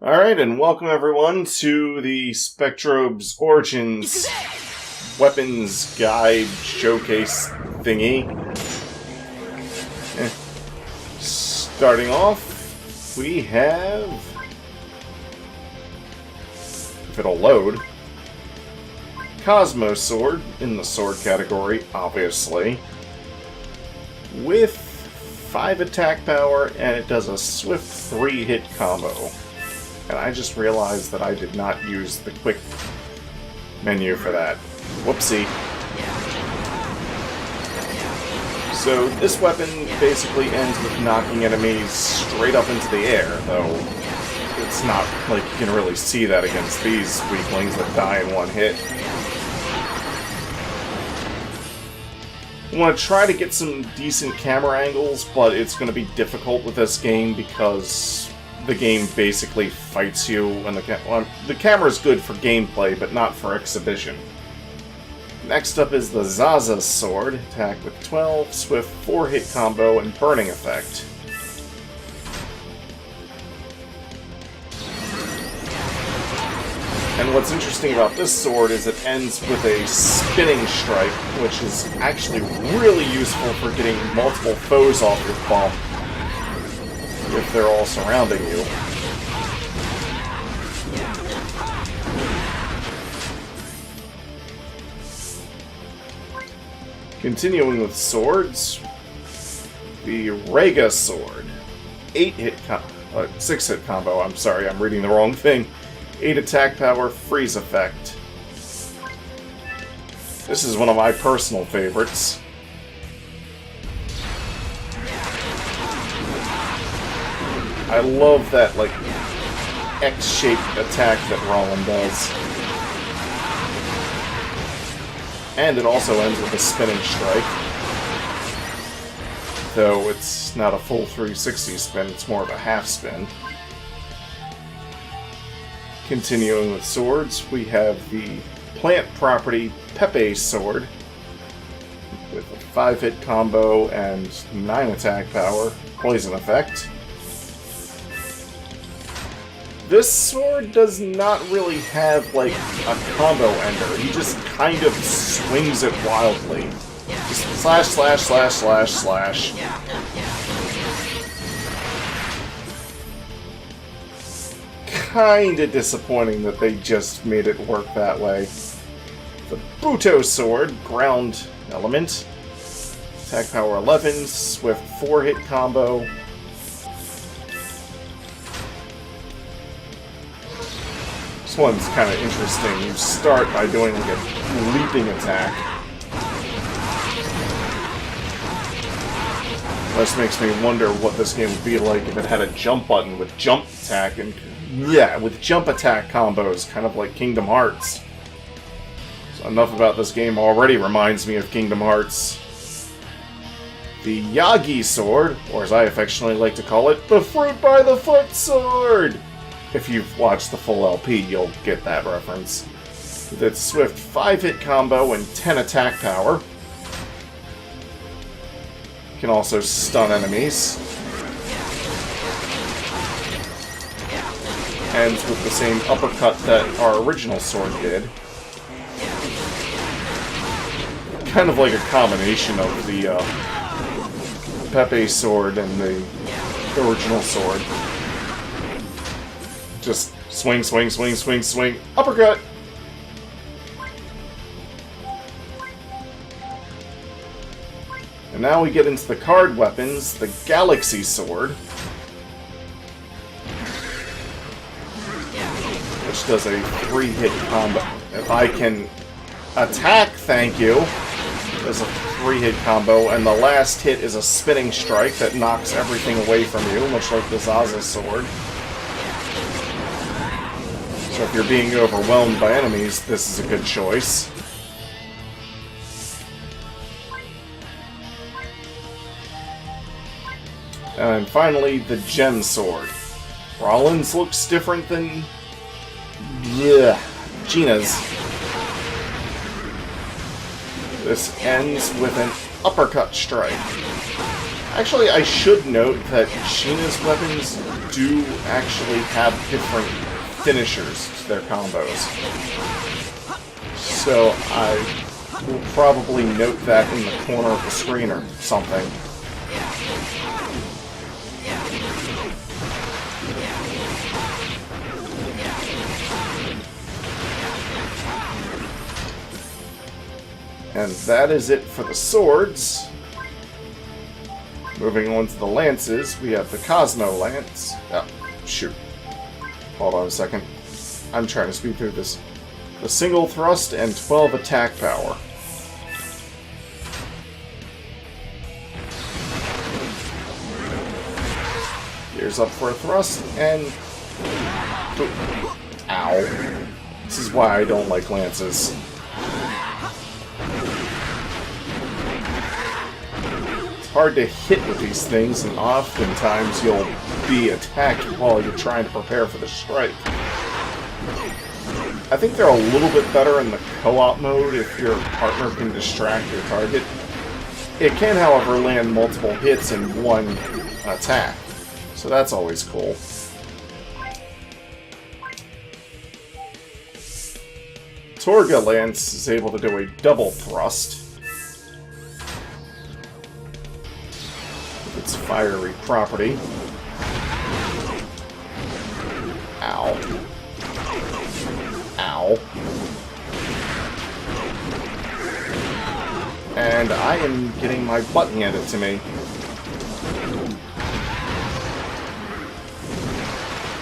Alright, and welcome everyone to the Spectrobes Origins Weapons Guide Showcase thingy. Starting off, we have, if it'll load, Cosmo Sword in the sword category, obviously, with 5 attack power, and it does a swift 3-hit combo. And I just realized that I did not use the quick menu for that. Whoopsie. So this weapon basically ends with knocking enemies straight up into the air, though it's not like you can really see that against these weaklings that die in one hit. I want to try to get some decent camera angles, but it's going to be difficult with this game because the game basically fights you, and the camera's good for gameplay, but not for exhibition. Next up is the Zaza Sword, attack with 12, swift 4-hit combo, and burning effect. And what's interesting about this sword is it ends with a spinning strike, which is actually really useful for getting multiple foes off your bump if they're all surrounding you. Continuing with swords, the Rega Sword. 6-hit combo, I'm sorry, I'm reading the wrong thing. 8 attack power, freeze effect. This is one of my personal favorites. I love that, like, X-shaped attack that Roland does. And it also ends with a spinning strike. Though it's not a full 360 spin, it's more of a half spin. Continuing with swords, we have the plant property Pepe Sword with a 5-hit combo and 9 attack power, poison effect. This sword does not really have, like, a combo ender. He just kind of swings it wildly. Just slash, slash, slash, slash, slash. Kinda disappointing that they just made it work that way. The Buto Sword, ground element. Attack power 11, swift 4-hit combo. This one's kind of interesting. You start by doing like a leaping attack. This makes me wonder what this game would be like if it had a jump button with jump attack and with jump attack combos, kind of like Kingdom Hearts. So enough about this game already reminds me of Kingdom Hearts. The Yagi Sword, or as I affectionately like to call it, the Fruit by the Foot Sword! If you've watched the full LP, you'll get that reference. With its swift 5-hit combo and 10 attack power. You can also stun enemies. Ends with the same uppercut that our original sword did. Kind of like a combination of the Pepe Sword and the original sword. Just swing, swing, swing, swing, swing, uppercut! And now we get into the card weapons, the Galaxy Sword. Which does a 3-hit combo. If I can attack, thank you, does a 3-hit combo, and the last hit is a spinning strike that knocks everything away from you, much like the Zaza Sword. So if you're being overwhelmed by enemies, this is a good choice. And finally, the Gem Sword. Rollins looks different than Gina's. This ends with an uppercut strike. Actually, I should note that Sheena's weapons do actually have different finishers to their combos. So I will probably note that in the corner of the screen or something. And that is it for the swords. Moving on to the lances, we have the Cosmo Lance. Oh, shoot. Hold on a second. I'm trying to speed through this. The single thrust and 12 attack power. Gears up for a thrust, and... Ow. This is why I don't like lances. Hard to hit with these things, and oftentimes you'll be attacked while you're trying to prepare for the strike. I think they're a little bit better in the co-op mode if your partner can distract your target. It can, however, land multiple hits in one attack, so that's always cool. Torga Lance is able to do a double thrust. Its fiery property. Ow. Ow. And I am getting my butt handed to me.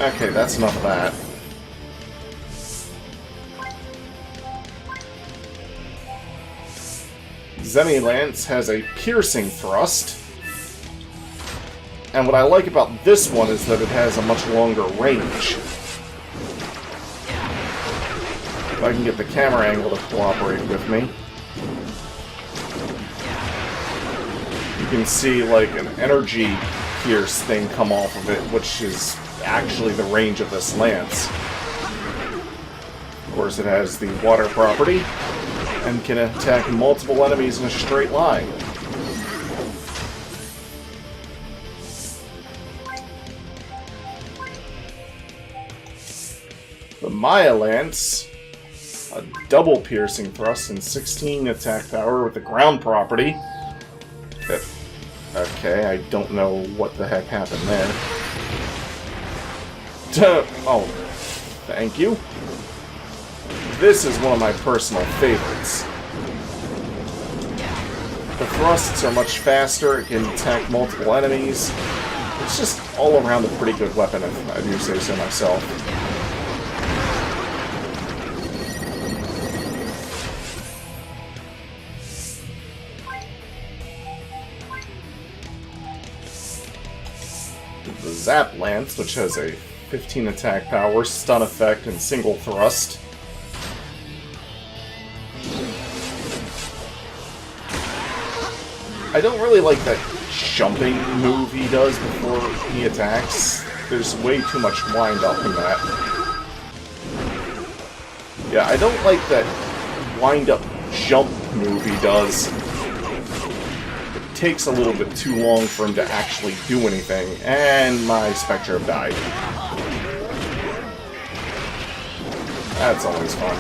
Okay, that's enough of that. Zemi Lance has a piercing thrust. And what I like about this one is that it has a much longer range. If I can get the camera angle to cooperate with me. You can see like an energy pierce thing come off of it, which is actually the range of this lance. Of course, it has the water property and can attack multiple enemies in a straight line. The Maya Lance, a double piercing thrust and 16 attack power with the ground property. Okay, I don't know what the heck happened there. Oh, thank you. This is one of my personal favorites. The thrusts are much faster, it can attack multiple enemies. It's just all around a pretty good weapon, if I do say so myself. The Zap Lance, which has a 15 attack power, stun effect, and single thrust. I don't really like that jumping move he does before he attacks. There's way too much wind up in that. Yeah, I don't like that wind up jump move he does. It takes a little bit too long for him to actually do anything, and my Spectrobe died. That's always fun.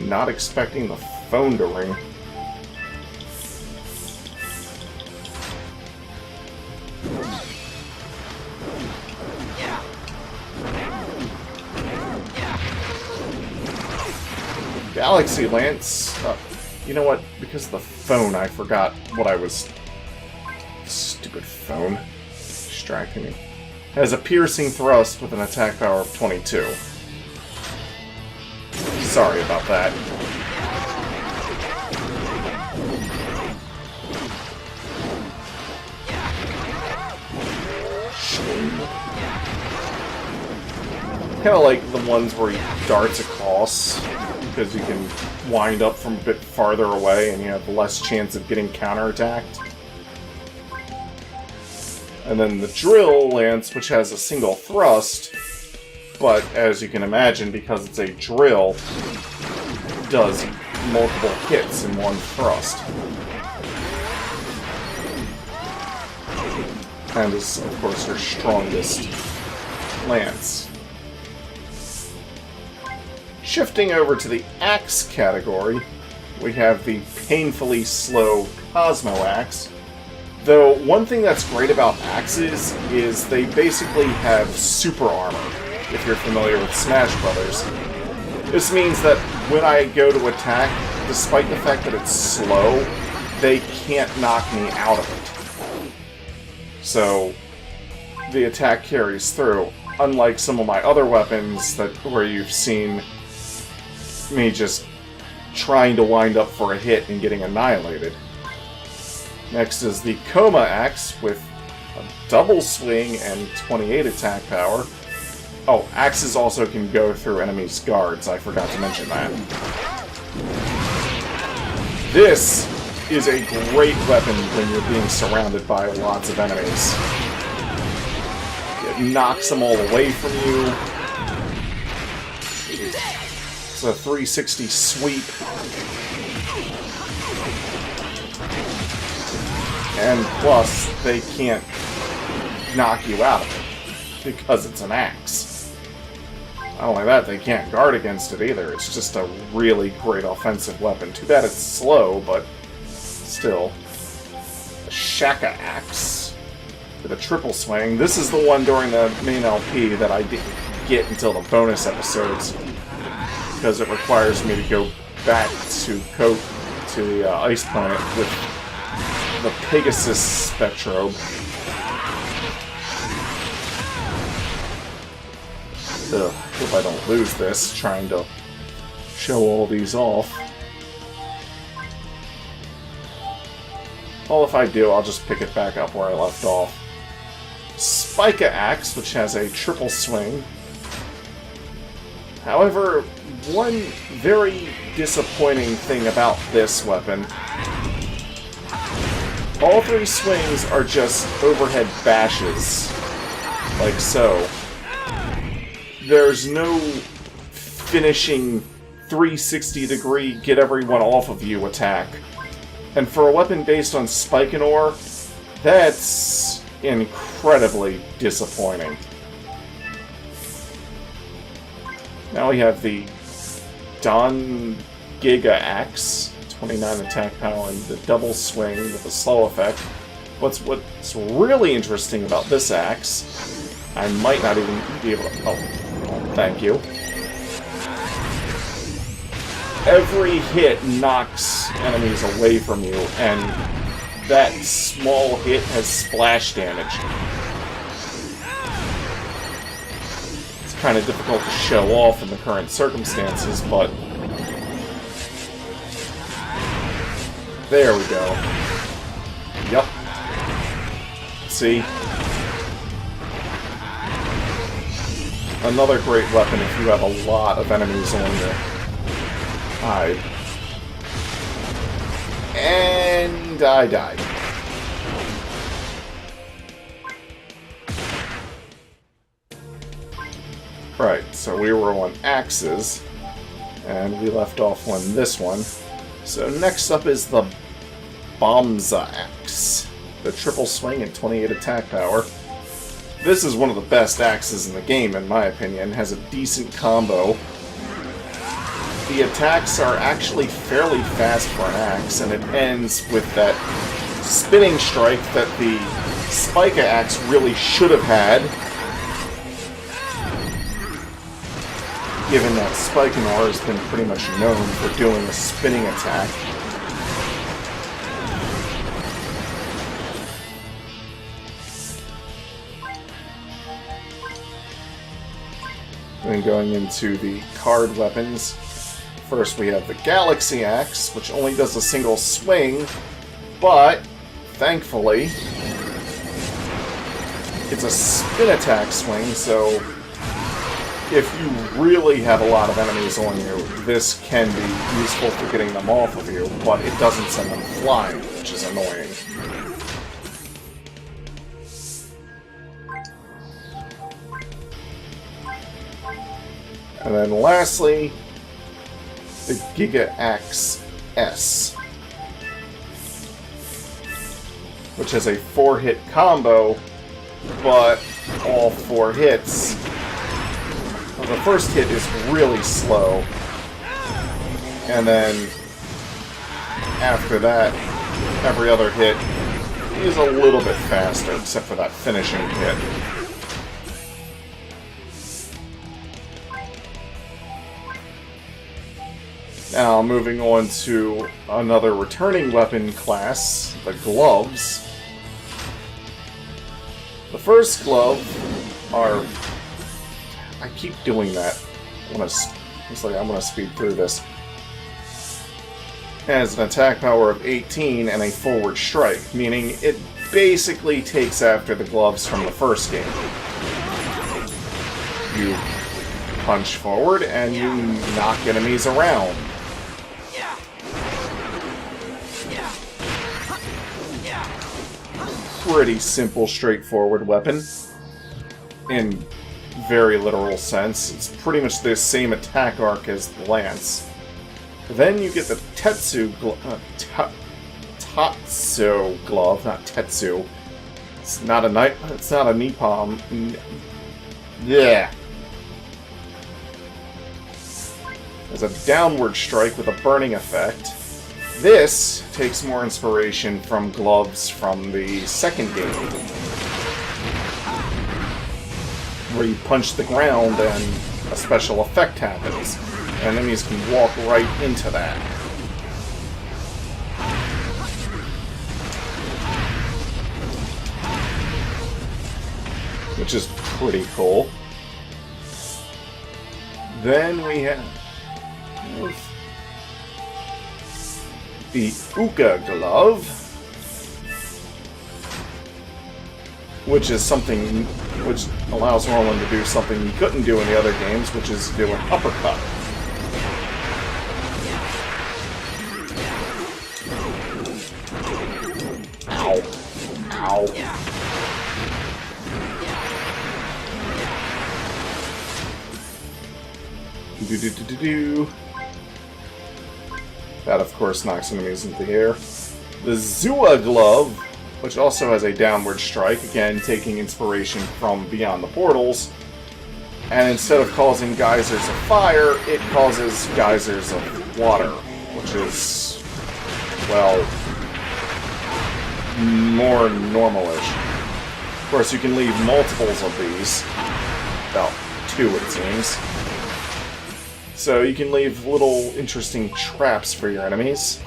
Not expecting the phone to ring. Galaxy Lance. You know what? Because of the phone, I forgot what I was... Stupid phone. Distracting me. Has a piercing thrust with an attack power of 22. Sorry about that. Kind of like the ones where he darts across, because you can wind up from a bit farther away and you have less chance of getting counterattacked. And then the Drill Lance, which has a single thrust, but as you can imagine, because it's a drill, does multiple hits in one thrust. And is, of course, her strongest lance. Shifting over to the axe category, we have the painfully slow Cosmo Axe. Though, one thing that's great about axes is they basically have super armor, if you're familiar with Smash Brothers. This means that when I go to attack, despite the fact that it's slow, they can't knock me out of it. So, the attack carries through, unlike some of my other weapons where you've seen me just trying to wind up for a hit and getting annihilated. Next is the Coma Axe with a double swing and 28 attack power. Oh, axes also can go through enemies' guards, I forgot to mention that. This is a great weapon when you're being surrounded by lots of enemies. It knocks them all away from you. It's a 360 sweep. And plus, they can't knock you out of it, because it's an axe. Not only that, they can't guard against it either. It's just a really great offensive weapon. Too bad it's slow, but still. A Shaka Axe with a triple swing. This is the one during the main LP that I didn't get until the bonus episodes, because it requires me to go back to the Ice Planet with the Pegasus Spectrobe. Hope I don't lose this, trying to show all these off. Well, if I do, I'll just pick it back up where I left off. Spica Axe, which has a triple swing. However, one very disappointing thing about this weapon, all three swings are just overhead bashes, like so. There's no finishing 360-degree get everyone off of you attack. And for a weapon based on Spikenor, that's incredibly disappointing. Now we have the Don Giga Axe, 29 attack power and the double swing with a slow effect. What's really interesting about this axe, I might not even be able to... Oh, thank you. Every hit knocks enemies away from you, and that small hit has splash damage. It's kind of difficult to show off in the current circumstances, but... There we go. Yup. See? Another great weapon if you have a lot of enemies on your hide. And I died. Right, so we were on axes, and we left off on this one. So next up is the Bomza Axe. The triple swing and 28 attack power. This is one of the best axes in the game, in my opinion. Has a decent combo. The attacks are actually fairly fast for an axe, and it ends with that spinning strike that the Spica Axe really should have had, given that Spikenor has been pretty much known for doing a spinning attack. Then going into the card weapons, first we have the Galaxy Axe, which only does a single swing, but, thankfully, it's a spin attack swing, so if you really have a lot of enemies on you, this can be useful for getting them off of you, but it doesn't send them flying, which is annoying. And then lastly, the Giga Axe S, which has a 4-hit combo, but all 4 hits. Well, the first hit is really slow, and then after that, every other hit is a little bit faster, except for that finishing hit. Now, moving on to another returning weapon class, the gloves. The first glove are... I keep doing that. It's like I'm gonna speed through this. Has an attack power of 18 and a forward strike, meaning it basically takes after the gloves from the first game. You punch forward and you knock enemies around. Pretty simple, straightforward weapon. In very literal sense. It's pretty much the same attack arc as the lance. Then you get the Tatsu glove, not Tetsu. It's not a Nippon. Yeah. There's a downward strike with a burning effect. This takes more inspiration from gloves from the second game, where you punch the ground and a special effect happens. Enemies can walk right into that. Which is pretty cool. Then we have the Uka glove, which is something which allows Roland to do something he couldn't do in the other games, which is do an uppercut. Ow. Ow. Do-do-do-do-do. That, of course, knocks enemies into the air. The Zua glove, which also has a downward strike, again taking inspiration from Beyond the Portals. And instead of causing geysers of fire, it causes geysers of water, which is, well, more normalish. Of course, you can leave multiples of these. About 2, it seems. So you can leave little interesting traps for your enemies.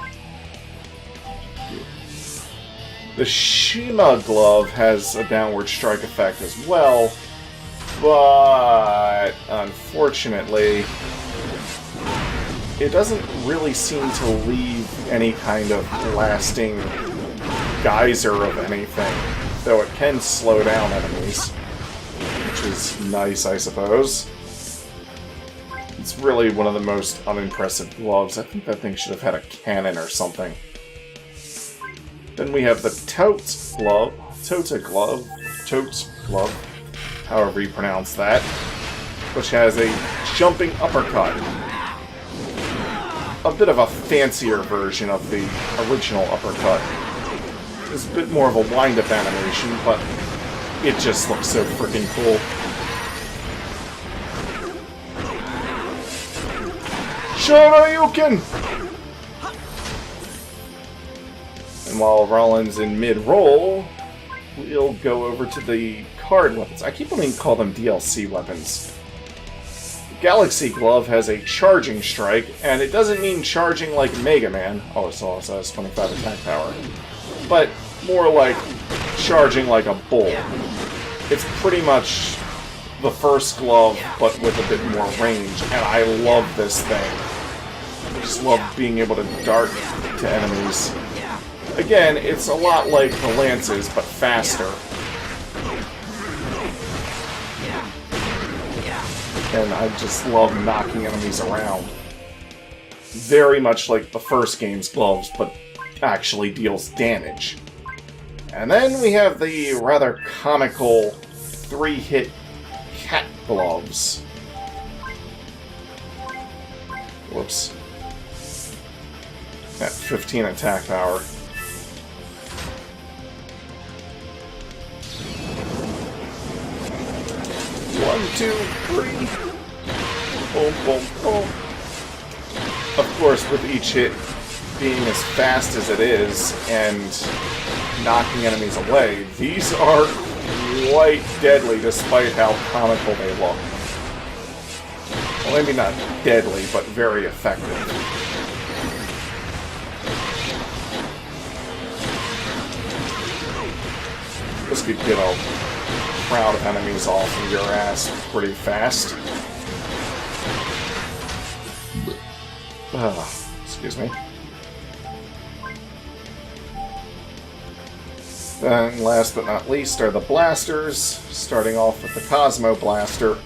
The Shima glove has a downward strike effect as well, but unfortunately, it doesn't really seem to leave any kind of lasting geyser of anything, though it can slow down enemies, which is nice, I suppose. It's really one of the most unimpressive gloves. I think that thing should have had a cannon or something. Then we have the Totes glove, however you pronounce that, which has a jumping uppercut. A bit of a fancier version of the original uppercut. It's a bit more of a wind-up animation, but it just looks so freaking cool. Shoryuken! And while Roland's in mid-roll, we'll go over to the card weapons. I keep wanting to call them DLC weapons. Galaxy Glove has a charging strike, and it doesn't mean charging like Mega Man. Oh, it also has 25 attack power. But more like charging like a bull. It's pretty much the first glove, but with a bit more range, and I love this thing. I just love being able to dart to enemies. Again, it's a lot like the lances, but faster. And I just love knocking enemies around. Very much like the first game's gloves, but actually deals damage. And then we have the rather comical 3-hit cat gloves. Whoops. At 15 attack power. One, two, three. Boom, boom, boom. Of course, with each hit being as fast as it is and knocking enemies away, these are quite deadly despite how comical they look. Well, maybe not deadly, but very effective. This could get a crowd of enemies off of your ass pretty fast. Excuse me. Then, last but not least, are the blasters, starting off with the Cosmo Blaster.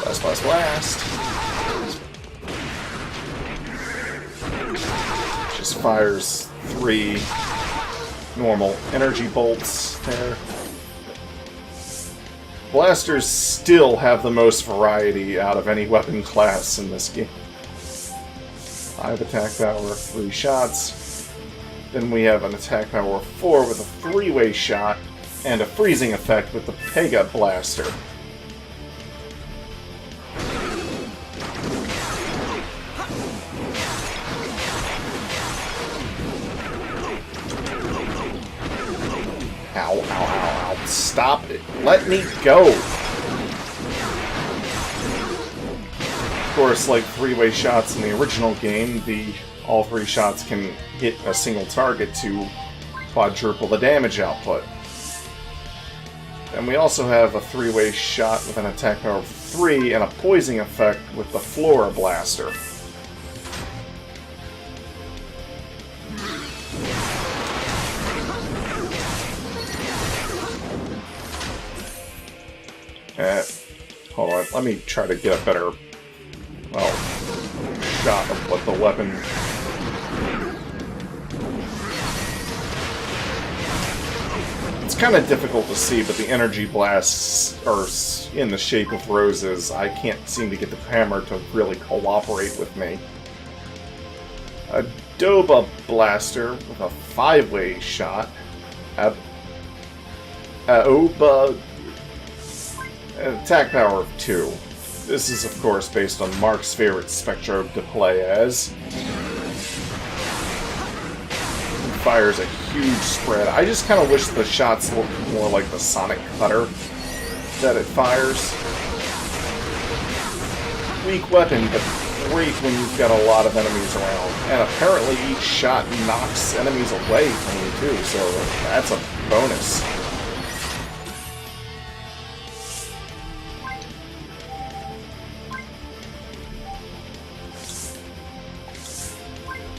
Blast, blast, blast. Just fires 3 normal energy bolts there. Blasters still have the most variety out of any weapon class in this game. 5 attack power, 3 shots. Then we have an attack power of 4 with a 3-way shot, and a freezing effect with the Pega Blaster. Ow, ow, ow, ow. Stop it. Let me go. Of course, like 3-way shots in the original game, all 3 shots can hit a single target to quadruple the damage output. And we also have a 3-way shot with an attack power of 3 and a poisoning effect with the Flora Blaster. Hold on, let me try to get a better shot of what the weapon... It's kind of difficult to see, but the energy blasts are in the shape of roses. I can't seem to get the camera to really cooperate with me. A Doba Blaster with a 5-way shot. Oba... Attack power of 2. This is, of course, based on Mark's favorite Spectrobe to play as. It fires a huge spread. I just kind of wish the shots looked more like the Sonic Cutter that it fires. Weak weapon, but great when you've got a lot of enemies around. And apparently each shot knocks enemies away from you too, so that's a bonus.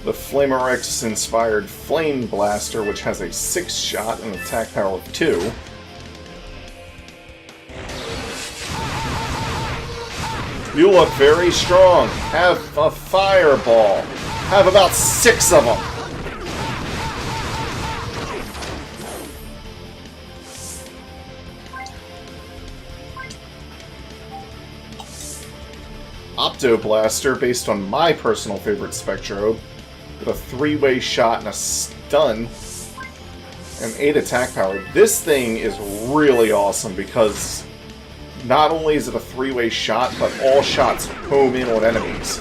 The Flamerex-inspired Flame Blaster, which has a 6-shot and attack power of 2. You look very strong. Have a fireball. Have about 6 of them. Opto Blaster, based on my personal favorite Spectrobe, with a 3-way shot and a stun, and 8 attack power. This thing is really awesome because not only is it a 3-way shot, but all shots home in on enemies.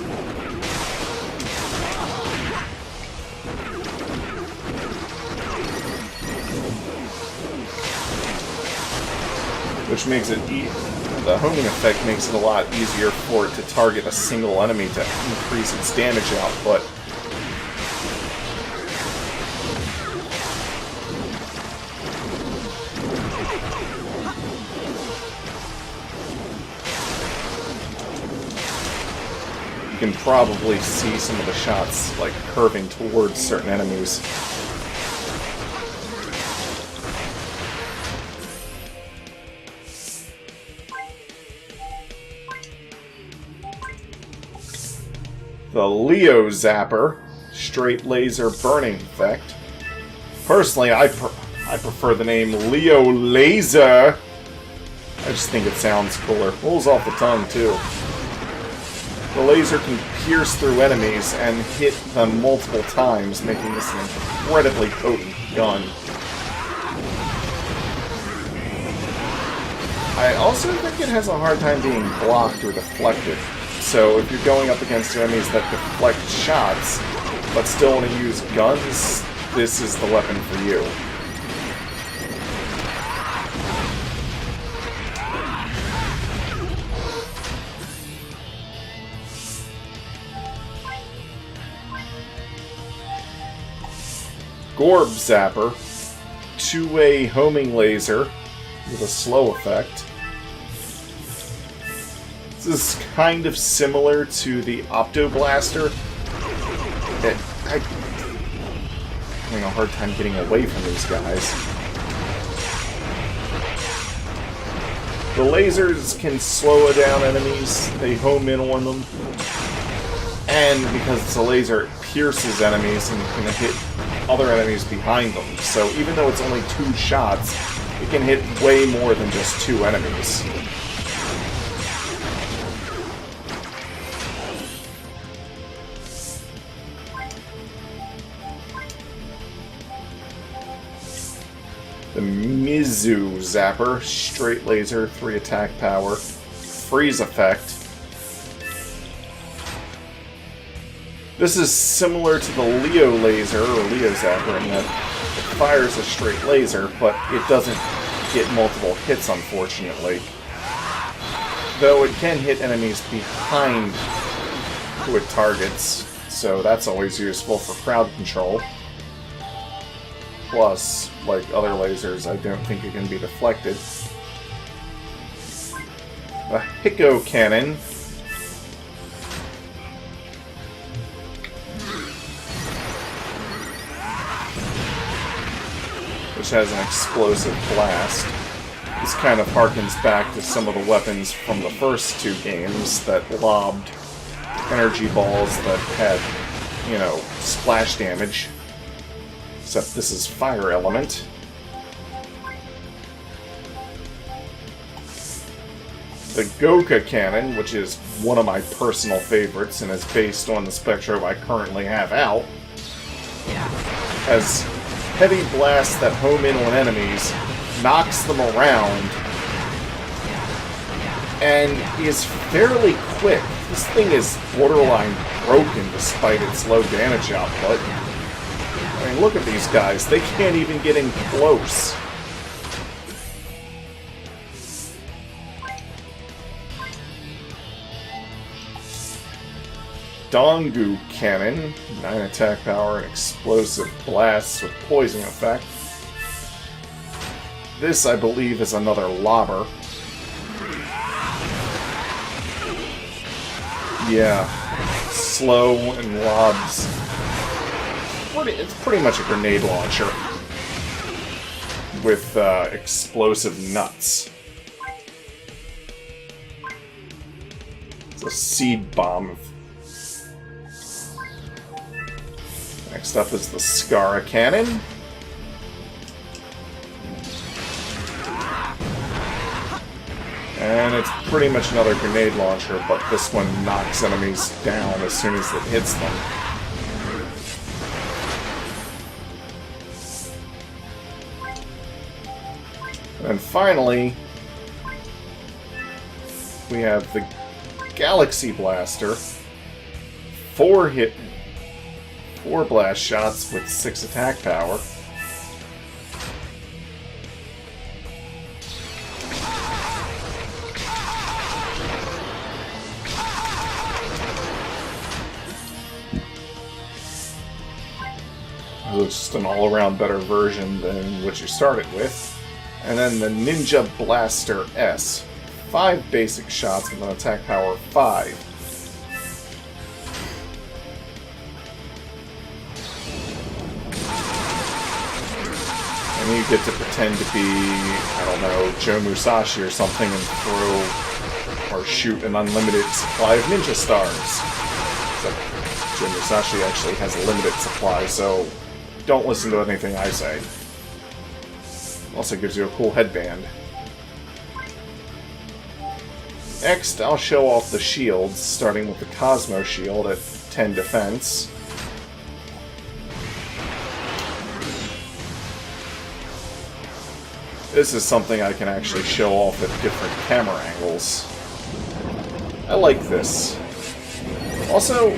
Which makes it the homing effect makes it a lot easier for it to target a single enemy to increase its damage output. You can probably see some of the shots like curving towards certain enemies. The Leo Zapper, straight laser burning effect. Personally, I prefer the name Leo Laser. I just think it sounds cooler. Rolls off the tongue too. The laser can pierce through enemies and hit them multiple times, making this an incredibly potent gun. I also think it has a hard time being blocked or deflected. So if you're going up against enemies that deflect shots, but still want to use guns, this is the weapon for you. Gorb Zapper, two-way homing laser with a slow effect. This is kind of similar to the Opto Blaster. I'm having a hard time getting away from these guys. The lasers can slow down enemies, they home in on them, and because it's a laser, it pierces enemies and can hit other enemies behind them. So even though it's only 2 shots, it can hit way more than just 2 enemies. The Mizu Zapper, straight laser, 3 attack power, freeze effect. This is similar to the Leo laser, or Leo Zapper, in that it fires a straight laser, but it doesn't get multiple hits, unfortunately. Though it can hit enemies behind who it targets, so that's always useful for crowd control. Plus, like other lasers, I don't think it can be deflected. A Hicko Cannon. Which has an explosive blast. This kind of harkens back to some of the weapons from the first 2 games that lobbed energy balls that had, you know, splash damage. Except this is fire element. The Goka Cannon, which is one of my personal favorites and is based on the Spectrobe I currently have out, has heavy blasts that home in on enemies, knocks them around, and is fairly quick. This thing is borderline broken despite its low damage output. I mean, look at these guys. They can't even get in close. Dongu Cannon, 9 attack power and explosive blasts with poison effect. This, I believe, is another lobber. Yeah, slow and lobs. It's pretty much a grenade launcher with explosive nuts. It's a seed bomb. Next up is the Skara Cannon. And it's pretty much another grenade launcher, but this one knocks enemies down as soon as it hits them. And finally, we have the Galaxy Blaster. 4 blast shots with 6 attack power. It's just an all-around better version than what you started with. And then the Ninja Blaster S. 5 basic shots with an attack power of 5. And you get to pretend to be, I don't know, Joe Musashi or something and throw or shoot an unlimited supply of ninja stars. Except Joe Musashi actually has a limited supply, so don't listen to anything I say. Also gives you a cool headband. Next, I'll show off the shields, starting with the Cosmo Shield at 10 defense. This is something I can actually show off at different camera angles. I like this. Also,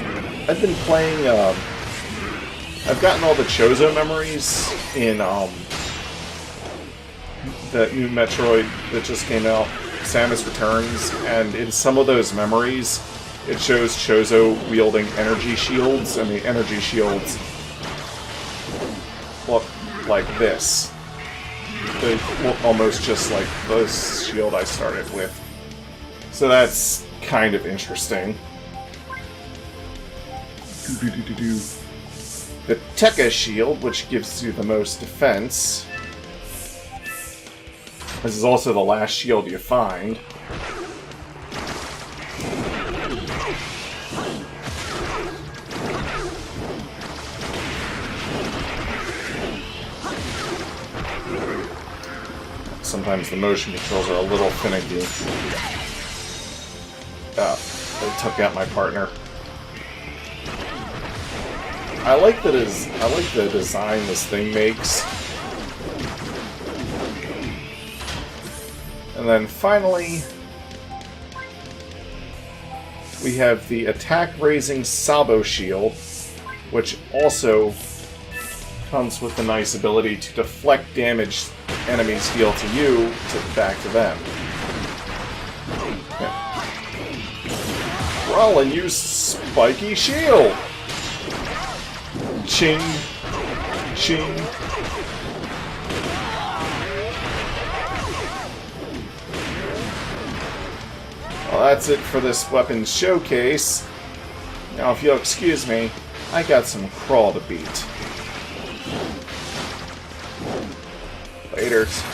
I've been playing, I've gotten all the Chozo memories in, that new Metroid that just came out, Samus Returns, and in some of those memories, it shows Chozo wielding energy shields, and the energy shields look like this. They look almost just like the shield I started with. So that's kind of interesting. The Tekka Shield, which gives you the most defense. This is also the last shield you find. Sometimes the motion controls are a little finicky. They took out my partner. I like the design this thing makes. And then finally, we have the attack-raising Sabo Shield, which also comes with the nice ability to deflect damage enemies deal to you back to them. Yeah. Roll and use Spiky Shield! Ching! Ching! Well, that's it for this weapons showcase. Now, if you'll excuse me, I got some crawl to beat. Laters.